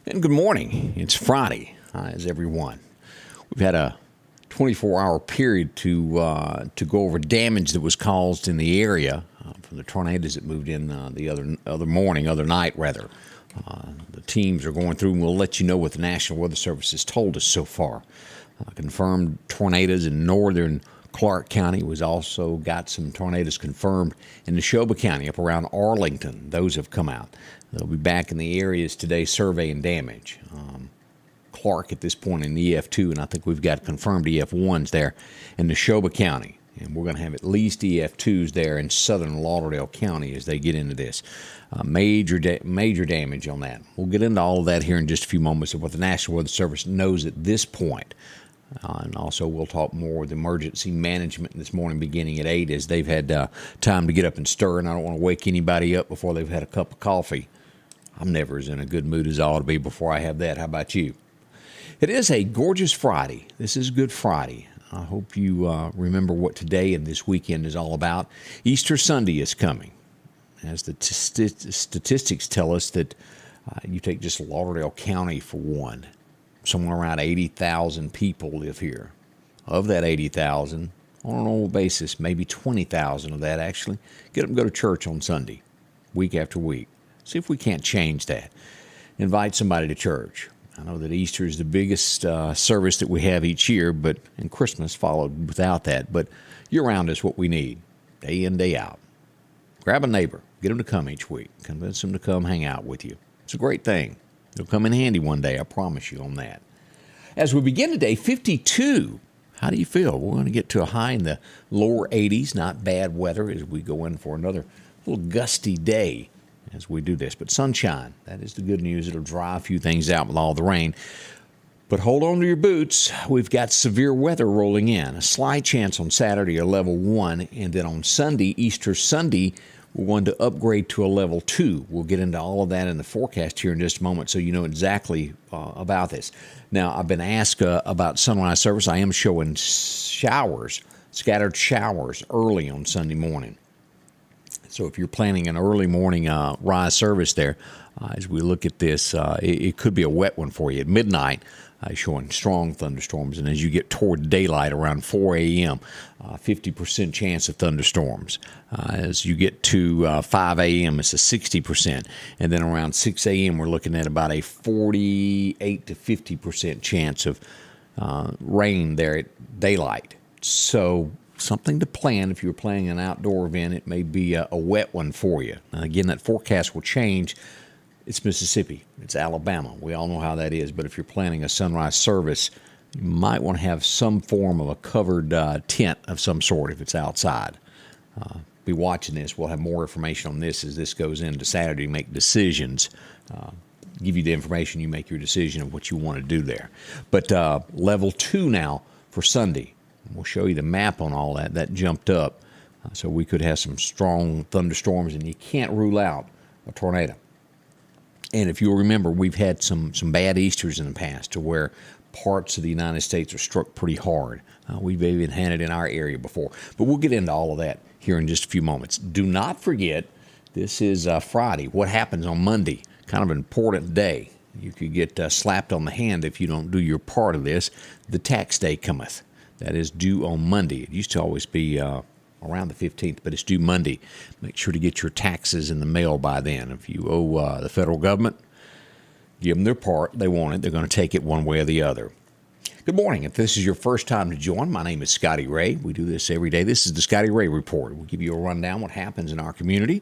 And good morning. It's Friday. Hi, as everyone. We've had a 24-hour period to go over damage that was caused in the area from the tornadoes that moved in the other night. The teams are going through, and we'll let you know what the National Weather Service has told us so far. Confirmed tornadoes in northern Clarke County. We've also got some tornadoes confirmed in Neshoba County up around Arlington. Those have come out. They'll be back in the areas today surveying damage. Clarke at this point in EF2, and I think we've got confirmed EF1s there in Neshoba County. And we're going to have at least EF2s there in southern Lauderdale County as they get into this. Major damage on that. We'll get into all of that here in just a few moments of what the National Weather Service knows at this point. And also we'll talk more with emergency management this morning beginning at 8 as they've had time to get up and stir, and I don't want to wake anybody up before they've had a cup of coffee. I'm never as in a good mood as I ought to be before I have that. How about you? It is a gorgeous Friday. This is Good Friday. I hope you remember what today and this weekend is all about. Easter Sunday is coming. As the statistics tell us that you take just Lauderdale County for one, somewhere around 80,000 people live here. Of that 80,000, on an annual basis, maybe 20,000 of that actually get up and go to church on Sunday, week after week. See if we can't change that. Invite somebody to church. I know that Easter is the biggest service that we have each year, and Christmas followed without that. But year-round is what we need, day in, day out. Grab a neighbor. Get them to come each week. Convince them to come hang out with you. It's a great thing. It'll come in handy one day, I promise you on that. As we begin today, 52. How do you feel? We're going to get to a high in the lower 80s. Not bad weather as we go in for another little gusty day as we do this. But sunshine, that is the good news. It'll dry a few things out with all the rain. But hold on to your boots. We've got severe weather rolling in. A slight chance on Saturday, a level 1. And then on Sunday, Easter Sunday, we're going to upgrade to a level 2. We'll get into all of that in the forecast here in just a moment so you know exactly about this. Now, I've been asked about sunrise service. I am showing showers, scattered showers early on Sunday morning. So if you're planning an early morning rise service there, as we look at this, it could be a wet one for you. At midnight, showing strong thunderstorms. And as you get toward daylight around 4 a.m., 50% chance of thunderstorms. As you get to 5 a.m., it's a 60%. And then around 6 a.m., we're looking at about a 48 to 50% chance of rain there at daylight. So something to plan. If you're planning an outdoor event, it may be a wet one for you. Now, again, that forecast will change. It's Mississippi. It's Alabama. We all know how that is. But if you're planning a sunrise service, you might want to have some form of a covered tent of some sort if it's outside. Be watching this. We'll have more information on this as this goes into Saturday. Make decisions. Give you the information. You make your decision of what you want to do there. But level 2 now for Sunday. We'll show you the map on all that. That jumped up. So we could have some strong thunderstorms, and you can't rule out a tornado. And if you'll remember, we've had some bad Easters in the past to where parts of the United States are struck pretty hard. We've even had it in our area before. But we'll get into all of that here in just a few moments. Do not forget, this is Friday. What happens on Monday? Kind of an important day. You could get slapped on the hand if you don't do your part of this. The tax day cometh. That is due on Monday. It used to always be around the 15th, but it's due Monday. Make sure to get your taxes in the mail by then. If you owe the federal government, give them their part. They want it. They're going to take it one way or the other. Good morning. If this is your first time to join, my name is Scotty Ray. We do this every day. This is the Scotty Ray Report. We'll give you a rundown what happens in our community,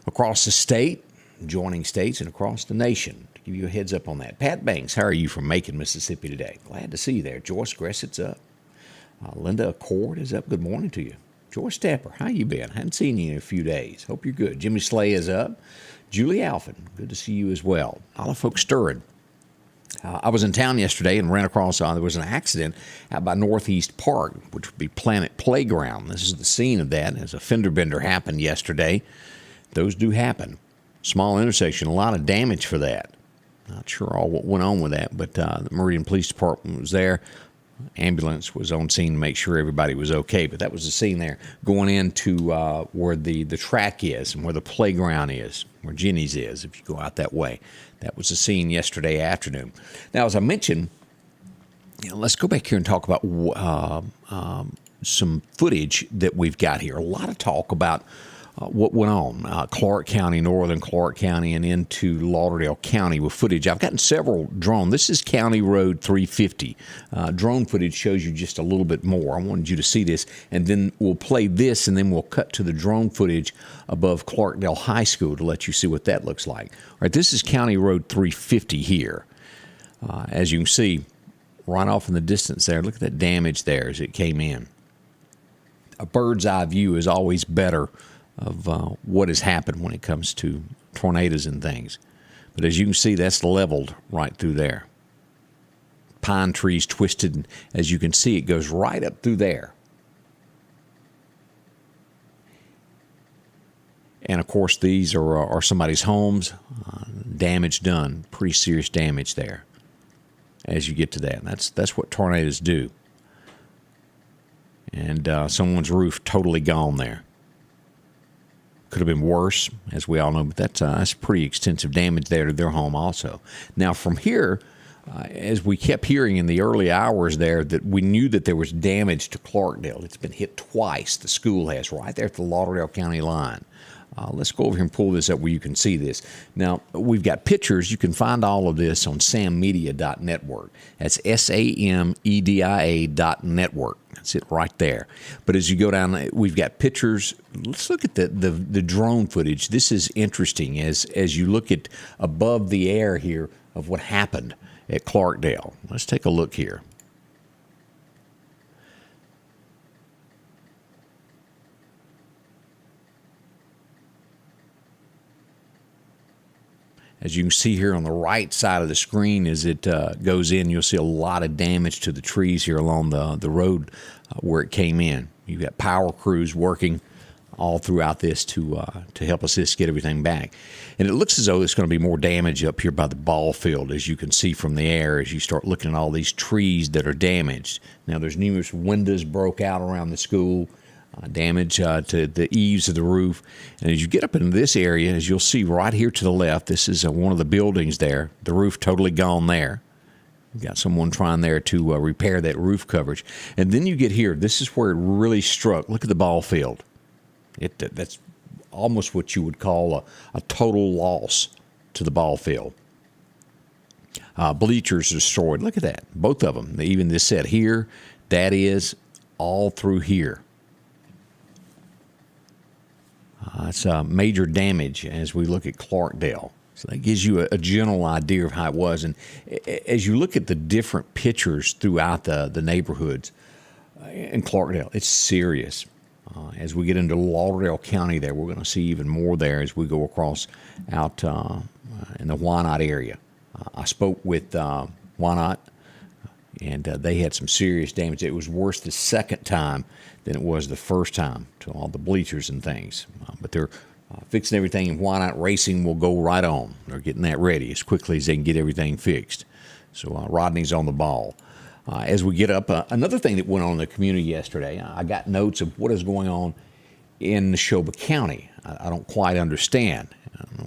across the state, joining states, and across the nation. To give you a heads up on that. Pat Banks, how are you from Macon, Mississippi today? Glad to see you there. Joyce Gressett's up. Linda Accord is up. Good morning to you. George Stapper, how you been? Hadn't seen you in a few days. Hope you're good. Jimmy Slay is up. Julie Alphin, good to see you as well. A lot of folks stirring. I was in town yesterday and ran across, there was an accident out by Northeast Park, which would be Planet Playground. This is the scene of that. As a fender bender happened yesterday. Those do happen. Small intersection, a lot of damage for that. Not sure all what went on with that, but the Meridian Police Department was there. Ambulance was on scene to make sure everybody was okay. But that was the scene there going into where the track is and where the playground is, where Jenny's is, if you go out that way. That was the scene yesterday afternoon. Now, as I mentioned, let's go back here and talk about some footage that we've got here. A lot of talk about what went on, Clarke County, northern Clarke County, and into Lauderdale County with footage. I've gotten several drone. This is County Road 350. Drone footage shows you just a little bit more. I wanted you to see this, and then we'll play this, and then we'll cut to the drone footage above Clarkdale High School to let you see what that looks like. All right, this is County Road 350 here. As you can see, right off in the distance there, look at that damage there as it came in. A bird's eye view is always better of what has happened when it comes to tornadoes and things. But as you can see, that's leveled right through there. Pine trees twisted, and as you can see, it goes right up through there. And of course, these are somebody's homes. Damage done, pretty serious damage there. As you get to that, that's what tornadoes do. And someone's roof totally gone there. Could have been worse, as we all know, but that's pretty extensive damage there to their home also. Now, from here, as we kept hearing in the early hours there, that we knew that there was damage to Clarkdale. It's been hit twice, the school has, right there at the Lauderdale County line. Let's go over here and pull this up where you can see this. Now, we've got pictures. You can find all of this on sammedia.network. That's SAMEDIA.network. That's it right there. But as you go down, we've got pictures. Let's look at the drone footage. This is interesting as you look at above the air here of what happened at Clarkdale. Let's take a look here. As you can see here on the right side of the screen as it goes in, you'll see a lot of damage to the trees here along the road where it came in. You've got power crews working all throughout this to help assist get everything back. And it looks as though there's going to be more damage up here by the ball field, as you can see from the air as you start looking at all these trees that are damaged. Now, there's numerous windows broke out around the school. Damage to the eaves of the roof. And as you get up into this area, as you'll see right here to the left, this is one of the buildings there. The roof totally gone there. We've got someone trying there to repair that roof coverage. And then you get here. This is where it really struck. Look at the ball field. That's almost what you would call a total loss to the ball field. Bleachers destroyed. Look at that. Both of them. Even this set here, that is all through here. It's major damage as we look at Clarkdale. So that gives you a general idea of how it was. And as you look at the different pictures throughout the neighborhoods in Clarkdale, it's serious. As we get into Lauderdale County there, we're going to see even more there as we go across out in the Wynot area. I spoke with Wynot, and they had some serious damage. It was worse the second time than it was the first time to all the bleachers and things. But they're fixing everything, and Wynot Racing will go right on. They're getting that ready as quickly as they can get everything fixed. So Rodney's on the ball. As we get up, another thing that went on in the community yesterday, I got notes of what is going on in Neshoba County. I don't quite understand.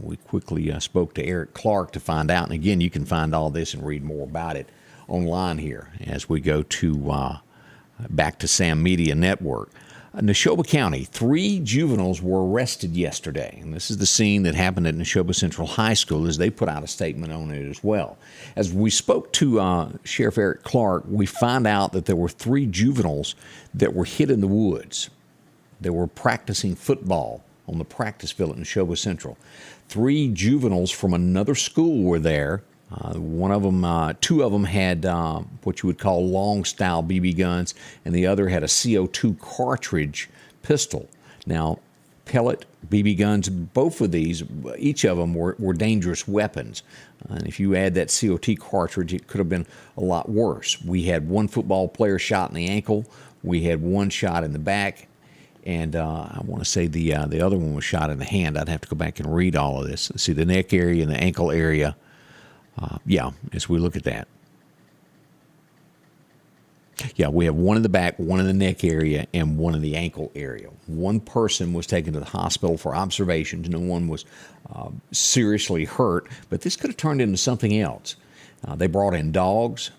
We quickly spoke to Eric Clark to find out. And again, you can find all this and read more about it online here as we go to back to Sam Media Network. Neshoba County, 3 juveniles were arrested yesterday. And this is the scene that happened at Neshoba Central High School as they put out a statement on it as well. As we spoke to Sheriff Eric Clark, we found out that there were 3 juveniles that were hit in the woods. They were practicing football on the practice field at Neshoba Central. 3 juveniles from another school were there. One of them, 2 of them had what you would call long-style BB guns, and the other had a CO2 cartridge pistol. Now, pellet BB guns, both of these, each of them were dangerous weapons. And if you add that CO2 cartridge, it could have been a lot worse. We had 1 football player shot in the ankle. We had 1 shot in the back. And I want to say the other one was shot in the hand. I'd have to go back and read all of this. Let's see, the neck area and the ankle area. As we look at that. Yeah, we have one in the back, one in the neck area, and one in the ankle area. One person was taken to the hospital for observations. No one was seriously hurt, but this could have turned into something else. They brought in dogs.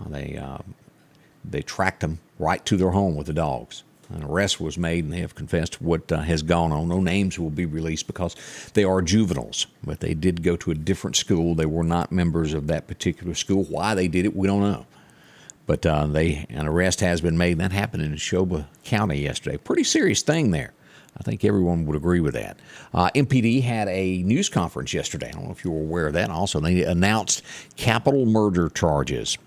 They tracked them right to their home with the dogs. An arrest was made, and they have confessed what has gone on. No names will be released because they are juveniles, but they did go to a different school. They were not members of that particular school. Why they did it, we don't know. But an arrest has been made, and that happened in Neshoba County yesterday. Pretty serious thing there. I think everyone would agree with that. MPD had a news conference yesterday. I don't know if you were aware of that. Also, they announced capital murder charges.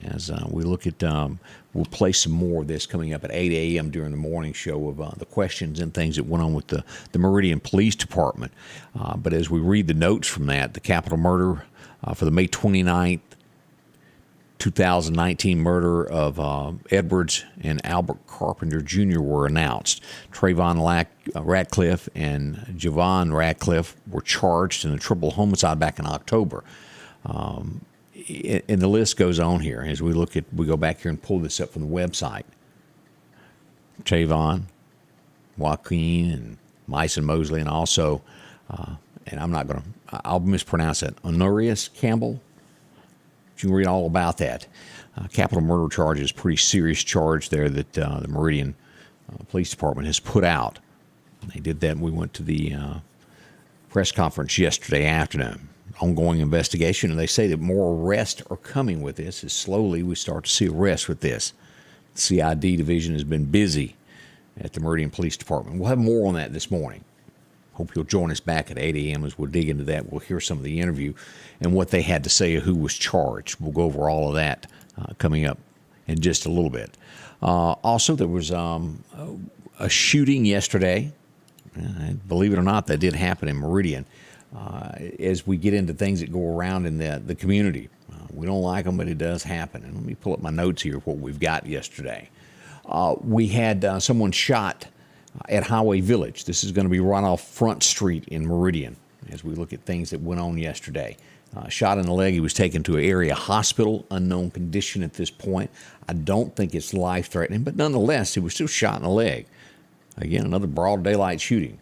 As we look at, we'll play some more of this coming up at 8 a.m. during the morning show of the questions and things that went on with the Meridian Police Department. But as we read the notes from that, the capital murder for the May 29th, 2019 murder of Edwards and Albert Carpenter Jr. were announced. Trayvon Ratcliffe and Javon Ratcliffe were charged in a triple homicide back in October. And the list goes on here as we go back here and pull this up from the website. Trayvon, Joaquin, and Myson Mosley, and also, and I'll mispronounce it, Honorius Campbell. You can read all about that. Capital murder charge is a pretty serious charge there that the Meridian Police Department has put out. They did that, and we went to the press conference yesterday afternoon. Ongoing investigation, and they say that more arrests are coming with this as slowly we start to see arrests with this. The CID division has been busy at the Meridian Police Department. We'll have more on that this morning. Hope you'll join us back at 8 a.m. as we'll dig into that. We'll hear some of the interview and what they had to say of who was charged. We'll go over all of that coming up in just a little bit. Also, there was a shooting yesterday. Believe it or not, that did happen in Meridian. As we get into things that go around in the community, we don't like them, but it does happen. And let me pull up my notes here of what we've got yesterday. We had someone shot at Highway Village. This is going to be right off Front Street in Meridian as we look at things that went on yesterday. Shot in the leg. He was taken to an area hospital, unknown condition at this point. I don't think it's life-threatening, but nonetheless, he was still shot in the leg. Again, another broad daylight shooting.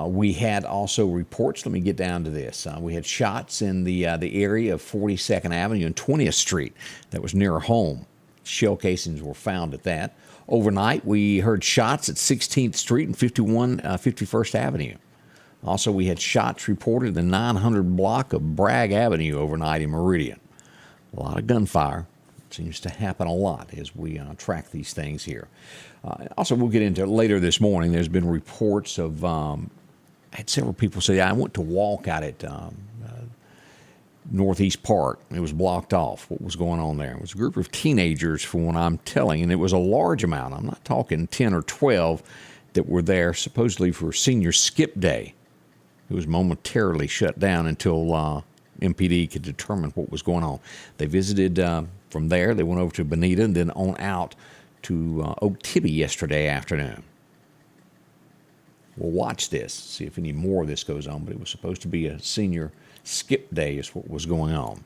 We had also reports. Let me get down to this. We had shots in the area of 42nd Avenue and 20th Street. That was near home. Shell casings were found at that. Overnight, we heard shots at 16th Street and 51st Avenue. Also, we had shots reported in the 900 block of Bragg Avenue overnight in Meridian. A lot of gunfire. Seems to happen a lot as we track these things here. Also, we'll get into it later this morning. There's been reports of, I had several people say, I went to walk out at Northeast Park. It was blocked off. What was going on there? It was a group of teenagers, from what I'm telling, and it was a large amount. I'm not talking 10 or 12 that were there supposedly for senior skip day. It was momentarily shut down until MPD could determine what was going on. They visited from there. They went over to Bonita and then on out to Oak Tibby yesterday afternoon. We'll watch this, see if any more of this goes on, but it was supposed to be a senior skip day is what was going on.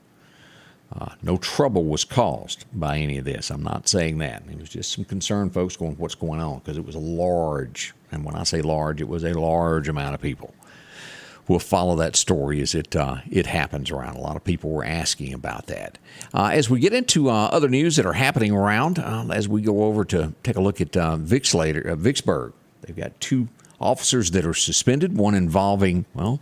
No trouble was caused by any of this. I'm not saying that. It was just some concerned folks going, what's going on? Because it was a large, and when I say large, it was a large amount of people. We'll follow that story as it happens around. A lot of people were asking about that. As we get into other news that are happening around, as we go over to take a look at Vicksburg, they've got two officers that are suspended, one involving, a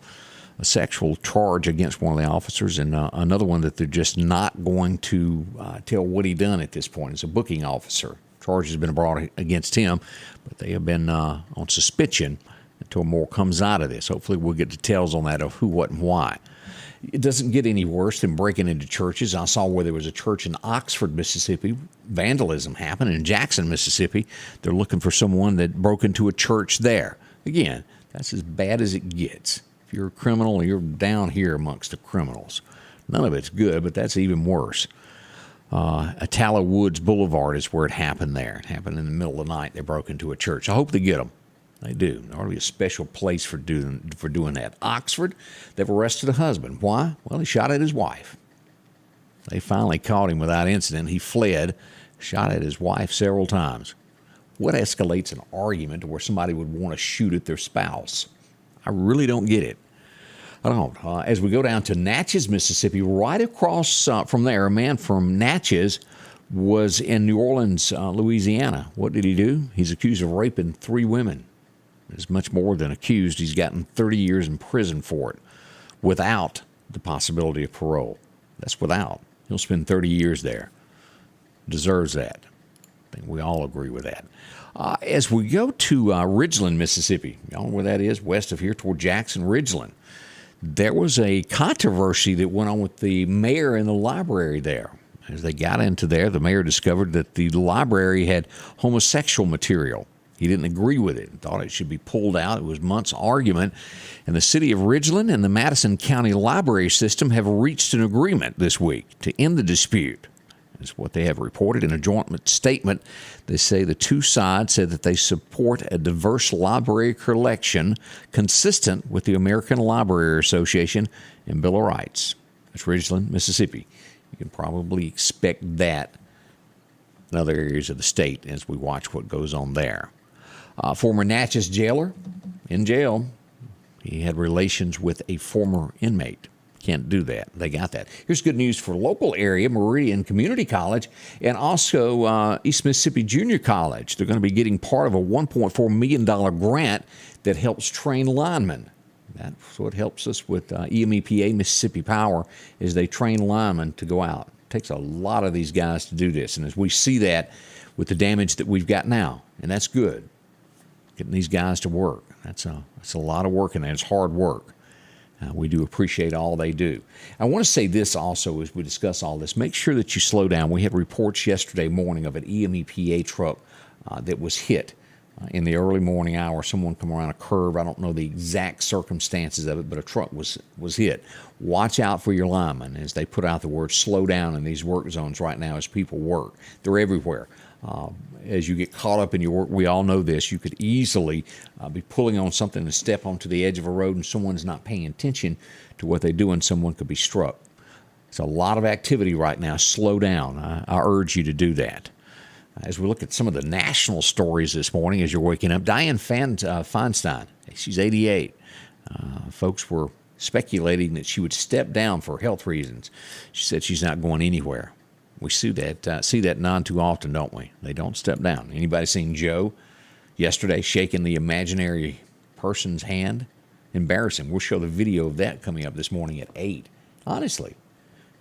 sexual charge against one of the officers, and another one that they're just not going to tell what he done at this point. It's a booking officer. Charge has been brought against him, but they have been on suspension until more comes out of this. Hopefully we'll get details on that of who, what, and why. It doesn't get any worse than breaking into churches. I saw where there was a church in Oxford, Mississippi. Vandalism happened in Jackson, Mississippi. They're looking for someone that broke into a church there. Again, that's as bad as it gets. If you're a criminal, you're down here amongst the criminals. None of it's good, but that's even worse. Atala Woods Boulevard is where it happened there. It happened in the middle of the night. They broke into a church. I hope they get them. They do. There ought to be a special place for doing that. Oxford, they've arrested a husband. Why? Well, he shot at his wife. They finally caught him without incident. He fled, shot at his wife several times. What escalates an argument to where somebody would want to shoot at their spouse? I really don't get it. I don't. As we go down to Natchez, Mississippi, right across from there, a man from Natchez was in New Orleans, Louisiana. What did he do? He's accused of raping 3 women. It's much more than accused. He's gotten 30 years in prison for it without the possibility of parole. That's without. He'll spend 30 years there. Deserves that. I think we all agree with that. As we go to Ridgeland, Mississippi, y'all know where that is, west of here toward Jackson, Ridgeland, there was a controversy that went on with the mayor and the library there. As they got into there, the mayor discovered that the library had homosexual material. He didn't agree with it and thought it should be pulled out. It was months' argument. And the city of Ridgeland and the Madison County Library System have reached an agreement this week to end the dispute. That's what they have reported in a joint statement. They say the two sides said that they support a diverse library collection consistent with the American Library Association and Bill of Rights. That's Ridgeland, Mississippi. You can probably expect that in other areas of the state as we watch what goes on there. Former Natchez jailer in jail. He had relations with a former inmate. Can't do that. They got that. Here's good news for local area, Meridian Community College, and also East Mississippi Junior College. They're going to be getting part of a $1.4 million grant that helps train linemen. That's what helps us with EMEPA Mississippi Power is they train linemen to go out. It takes a lot of these guys to do this, and as we see that with the damage that we've got now, and that's good. Getting these guys to work. That's a lot of work, and it's hard work. We do appreciate all they do. I want to say this also as we discuss all this. Make sure that you slow down. We had reports yesterday morning of an EMEPA truck that was hit in the early morning hour. Someone come around a curve. I don't know the exact circumstances of it, but a truck was hit. Watch out for your linemen as they put out the word slow down in these work zones right now as people work. They're everywhere. As you get caught up in your work, we all know this, you could easily be pulling on something and step onto the edge of a road and someone's not paying attention to what they do and someone could be struck. It's a lot of activity right now. Slow down. I urge you to do that. As we look at some of the national stories this morning as you're waking up, Dianne Feinstein, she's 88. Folks were speculating that she would step down for health reasons. She said she's not going anywhere. We see that none too often, don't we? They don't step down. Anybody seen Joe yesterday shaking the imaginary person's hand? Embarrassing. We'll show the video of that coming up this morning at 8. Honestly,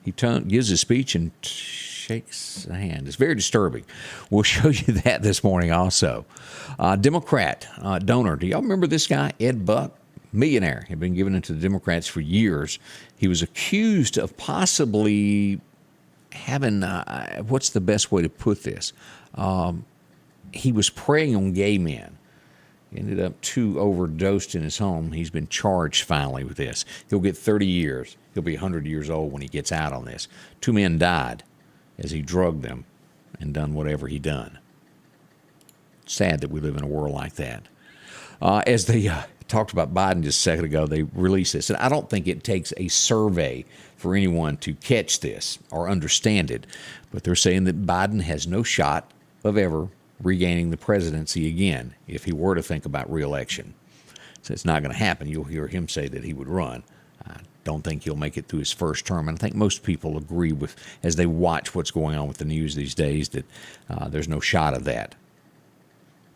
he gives his speech and shakes the hand. It's very disturbing. We'll show you that this morning also. Democrat donor. Do y'all remember this guy, Ed Buck? Millionaire. Had been given it to the Democrats for years. He was accused of possibly having, what's the best way to put this? He was preying on gay men. Ended up too overdosed in his home. He's been charged finally with this. He'll get 30 years. He'll be 100 years old when he gets out on this. 2 men died as he drugged them and done whatever he done. Sad that we live in a world like that. As they talked about Biden just a second ago, they released this. And I don't think it takes a survey for anyone to catch this or understand it. But they're saying that Biden has no shot of ever regaining the presidency again if he were to think about re-election. So it's not going to happen. You'll hear him say that he would run. I don't think he'll make it through his first term. And I think most people agree with, as they watch what's going on with the news these days, that there's no shot of that.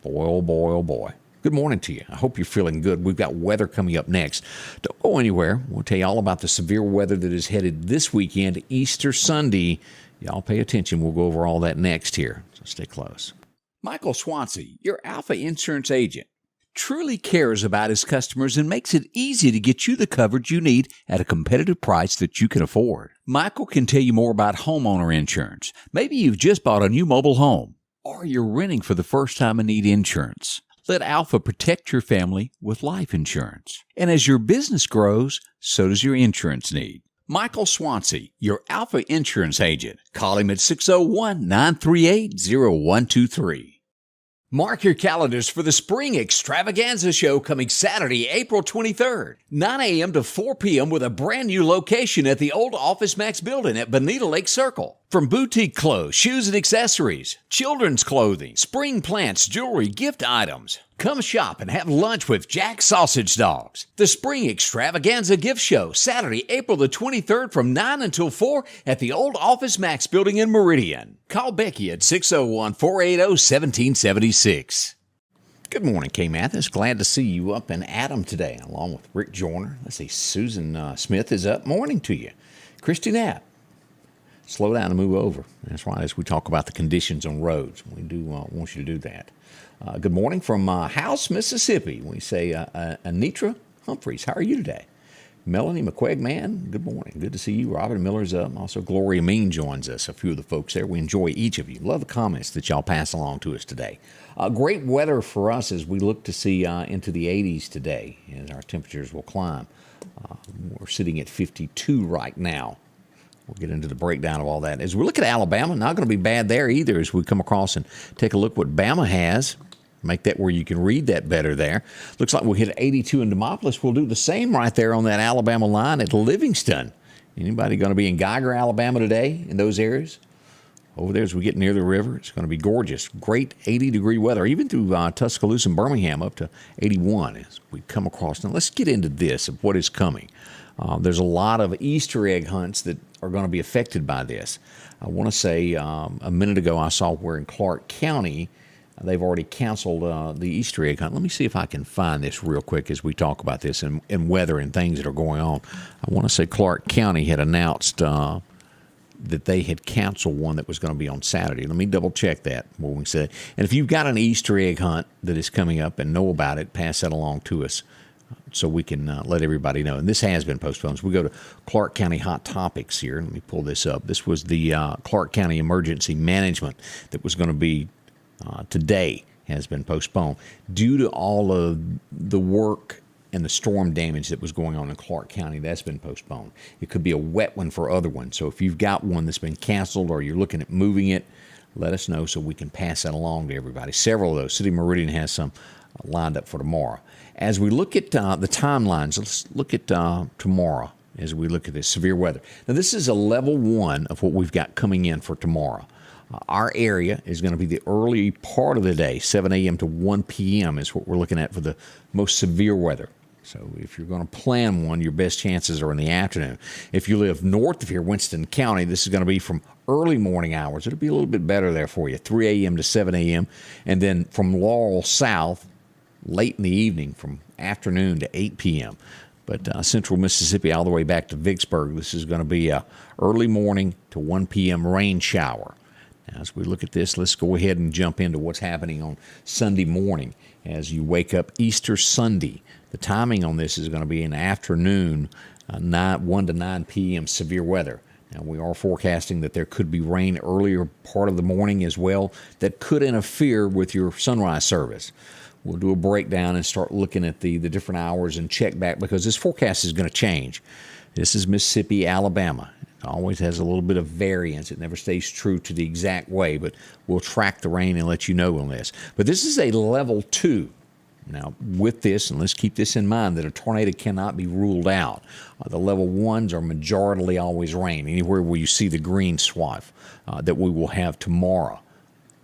Boy, oh boy, oh boy. Good morning to you. I hope you're feeling good. We've got weather coming up next. Don't go anywhere. We'll tell you all about the severe weather that is headed this weekend, Easter Sunday. Y'all pay attention. We'll go over all that next here, so stay close. Michael Swansea, your Alpha Insurance agent, truly cares about his customers and makes it easy to get you the coverage you need at a competitive price that you can afford. Michael can tell you more about homeowner insurance. Maybe you've just bought a new mobile home, or you're renting for the first time and need insurance. Let Alpha protect your family with life insurance. And as your business grows, so does your insurance need. Michael Swansea, your Alpha Insurance agent. Call him at 601-938-0123. Mark your calendars for the Spring Extravaganza Show coming Saturday, April 23rd, 9 a.m. to 4 p.m. with a brand new location at the old Office Max building at Bonita Lake Circle. From boutique clothes, shoes and accessories, children's clothing, spring plants, jewelry, gift items. Come shop and have lunch with Jack's Sausage Dogs. The Spring Extravaganza Gift Show, Saturday, April the 23rd from 9 until 4 at the old Office Max building in Meridian. Call Becky at 601-480-1776. Good morning, Kay Mathis. Glad to see you up in Adam today, along with Rick Joyner. Let's see, Susan Smith is up. Morning to you. Christy Knapp. Slow down and move over. That's right, as we talk about the conditions on roads. We do want you to do that. Good morning from House, Mississippi. We say Anitra Humphreys. How are you today? Melanie McQuaig-Man, good morning. Good to see you. Robin Miller's up. Also, Gloria Mean joins us. A few of the folks there. We enjoy each of you. Love the comments that y'all pass along to us today. Great weather for us as we look to see into the 80s today, as our temperatures will climb. We're sitting at 52 right now. We'll get into the breakdown of all that. As we look at Alabama, not going to be bad there either as we come across and take a look what Bama has. Make that where you can read that better there. Looks like we'll hit 82 in Demopolis. We'll do the same right there on that Alabama line at Livingston. Anybody going to be in Geiger, Alabama today in those areas? Over there as we get near the river, it's going to be gorgeous. Great 80-degree weather, even through Tuscaloosa and Birmingham up to 81 as we come across. Now let's get into this of what is coming. There's a lot of Easter egg hunts that are going to be affected by this. I want to say a minute ago I saw where in Clarke County they've already canceled the Easter egg hunt. Let me see if I can find this real quick as we talk about this and weather and things that are going on. I want to say Clarke County had announced that they had canceled one that was going to be on Saturday. Let me double check that when we say. And if you've got an Easter egg hunt that is coming up and know about it, pass that along to us so we can let everybody know. And this has been postponed. So we go to Clarke County Hot Topics here. Let me pull this up. This was the Clarke County Emergency Management that was going to be today has been postponed due to all of the work and the storm damage that was going on in Clarke County. That's been postponed. It could be a wet one for other ones. So if you've got one that's been canceled or you're looking at moving it, let us know so we can pass that along to everybody. Several of those. City Meridian has some lined up for tomorrow. As we look at the timelines, let's look at tomorrow as we look at this severe weather. Now, this is a level 1 of what we've got coming in for tomorrow. Our area is going to be the early part of the day, 7 a.m. to 1 p.m. is what we're looking at for the most severe weather. So if you're going to plan one, your best chances are in the afternoon. If you live north of here, Winston County, this is going to be from early morning hours. It'll be a little bit better there for you, 3 a.m. to 7 a.m. And then from Laurel south, late in the evening from afternoon to 8 p.m. But central Mississippi all the way back to Vicksburg, this is going to be a early morning to 1 p.m. rain shower. Now, as we look at this, let's go ahead and jump into what's happening on Sunday morning as you wake up Easter Sunday. The timing on this is going to be in the afternoon, 1 to 9 p.m. severe weather. Now, we are forecasting that there could be rain earlier part of the morning as well that could interfere with your sunrise service. We'll do a breakdown and start looking at the different hours and check back because this forecast is going to change. This is Mississippi, Alabama. It always has a little bit of variance. It never stays true to the exact way, but we'll track the rain and let you know on this. But this is a level 2. Now, with this, and let's keep this in mind, that a tornado cannot be ruled out. The level 1s are majorly always rain, anywhere where you see the green swath that we will have tomorrow.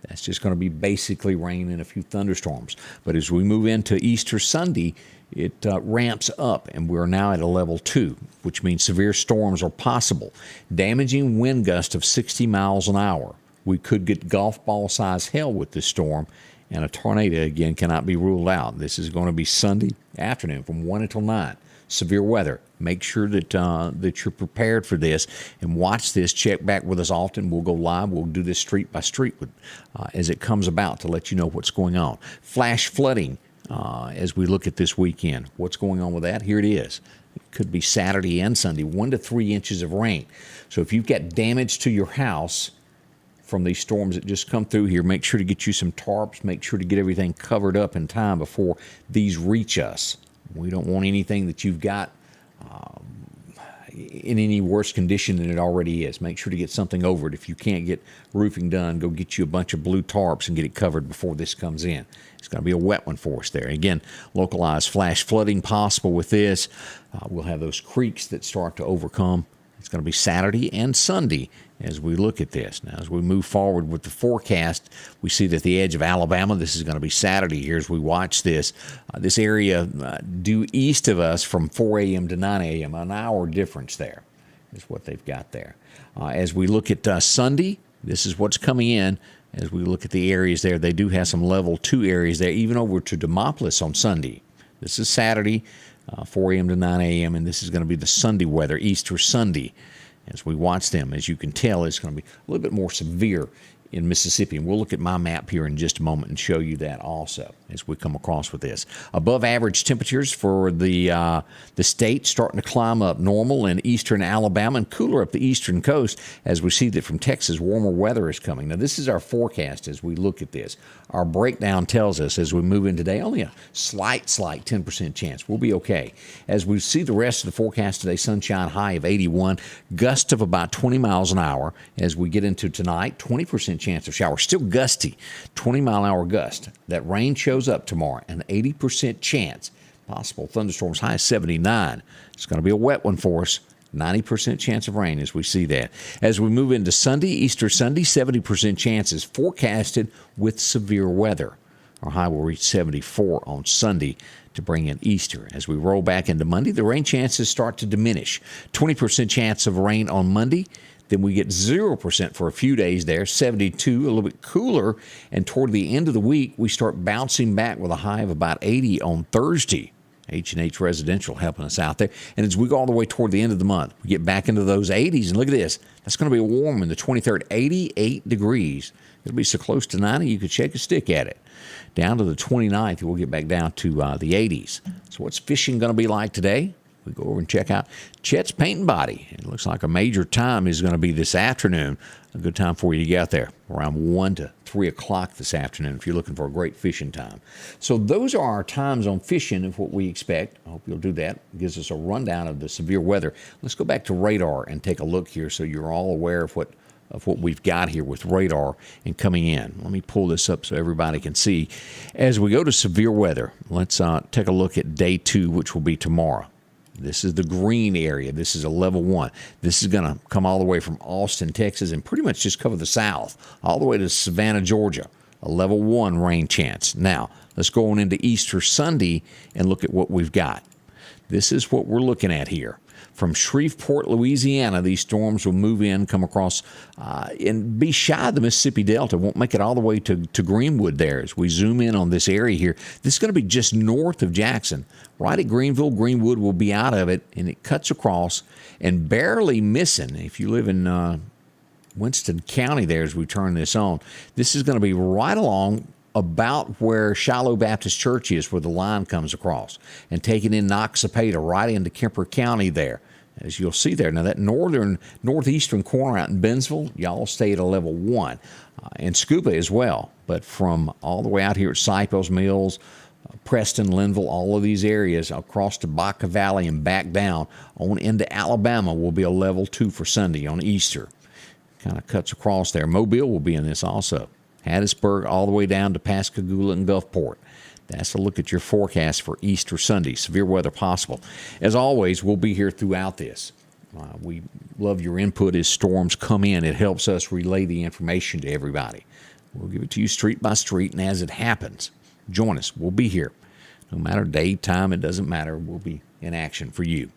That's just going to be basically rain and a few thunderstorms. But as we move into Easter Sunday, it ramps up, and we're now at a level 2, which means severe storms are possible. Damaging wind gusts of 60 miles an hour. We could get golf ball size hail with this storm, and a tornado, again, cannot be ruled out. This is going to be Sunday afternoon from 1 until 9. Severe weather. Make sure that you're prepared for this and watch this. Check back with us often. We'll go live. We'll do this street by street as it comes about to let you know what's going on. Flash flooding as we look at this weekend. What's going on with that? Here it is. It could be Saturday and Sunday, 1 to 3 inches of rain. So if you've got damage to your house from these storms that just come through here, make sure to get you some tarps. Make sure to get everything covered up in time before these reach us. We don't want anything that you've got in any worse condition than it already is. Make sure to get something over it. If you can't get roofing done, go get you a bunch of blue tarps and get it covered before this comes in. It's going to be a wet one for us there. Again, localized flash flooding possible with this. We'll have those creeks that start to overcome. It's going to be Saturday and Sunday as we look at this. Now, as we move forward with the forecast, we see that the edge of Alabama, this is going to be Saturday here as we watch this. This area due east of us from 4 a.m. to 9 a.m., an hour difference there is what they've got there. As we look at Sunday, this is what's coming in. As we look at the areas there, they do have some level 2 areas there, even over to Demopolis on Sunday. This is Saturday, 4 a.m. to 9 a.m., and this is going to be the Sunday weather, Easter Sunday. As we watch them, as you can tell, it's going to be a little bit more severe in Mississippi. And we'll look at my map here in just a moment and show you that also as we come across with this. Above average temperatures for the state starting to climb up normal in eastern Alabama and cooler up the eastern coast as we see that from Texas warmer weather is coming. Now, this is our forecast as we look at this. Our breakdown tells us as we move in today, only a slight 10% chance. We'll be okay. As we see the rest of the forecast today, sunshine high of 81, gust of about 20 miles an hour. As we get into tonight, 20% chance of showers. Still gusty, 20-mile-an-hour gust. That rain shows up tomorrow, an 80% chance. Possible thunderstorms high 79. It's going to be a wet one for us. 90% chance of rain as we see that. As we move into Sunday, Easter Sunday, 70% chances forecasted with severe weather. Our high will reach 74 on Sunday to bring in Easter. As we roll back into Monday, the rain chances start to diminish. 20% chance of rain on Monday. Then we get 0% for a few days there, 72, a little bit cooler. And toward the end of the week, we start bouncing back with a high of about 80 on Thursday. H&H Residential helping us out there. And as we go all the way toward the end of the month, we get back into those 80s. And look at this. That's going to be warm in the 23rd, 88 degrees. It'll be so close to 90 you could shake a stick at it. Down to the 29th, we'll get back down to the 80s. So what's fishing going to be like today? We go over and check out Chet's Paint and Body. It looks like a major time is going to be this afternoon. A good time for you to get out there around 1 to 3 o'clock this afternoon if you're looking for a great fishing time. So those are our times on fishing of what we expect. I hope you'll do that. It gives us a rundown of the severe weather. Let's go back to radar and take a look here so you're all aware of what we've got here with radar and coming in. Let me pull this up so everybody can see. As we go to severe weather, let's take a look at day 2, which will be tomorrow. This is the green area. This is a level 1. This is going to come all the way from Austin, Texas, and pretty much just cover the south, all the way to Savannah, Georgia. A level 1 rain chance. Now, let's go on into Easter Sunday and look at what we've got. This is what we're looking at here. From Shreveport, Louisiana, these storms will move in, come across, and be shy of the Mississippi Delta. Won't make it all the way to Greenwood there. As we zoom in on this area here, this is going to be just north of Jackson. Right at Greenville, Greenwood will be out of it, and it cuts across and barely missing. If you live in Winston County there as we turn this on, this is going to be right along about where Shiloh Baptist Church is, where the line comes across, and taking in Noxapater right into Kemper County there, as you'll see there. Now, that northeastern corner out in Bennsville, y'all stay at a level 1, and Scuba as well. But from all the way out here at Cypress Mills, Preston, Linville, all of these areas across to Baca Valley and back down on into Alabama will be a level 2 for Sunday on Easter. Kind of cuts across there. Mobile will be in this also. Hattiesburg all the way down to Pascagoula and Gulfport. That's a look at your forecast for Easter Sunday. Severe weather possible. As always, we'll be here throughout this. We love your input as storms come in. It helps us relay the information to everybody. We'll give it to you street by street, and as it happens, join us. We'll be here. No matter day, time, it doesn't matter. We'll be in action for you.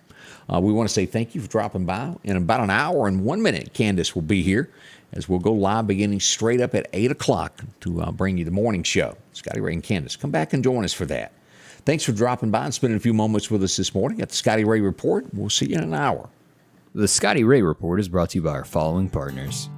We want to say thank you for dropping by. In about an hour and 1 minute, Candace will be here as we'll go live beginning straight up at 8 o'clock to bring you the morning show. Scotty Ray and Candace, come back and join us for that. Thanks for dropping by and spending a few moments with us this morning at the Scotty Ray Report. We'll see you in an hour. The Scotty Ray Report is brought to you by our following partners: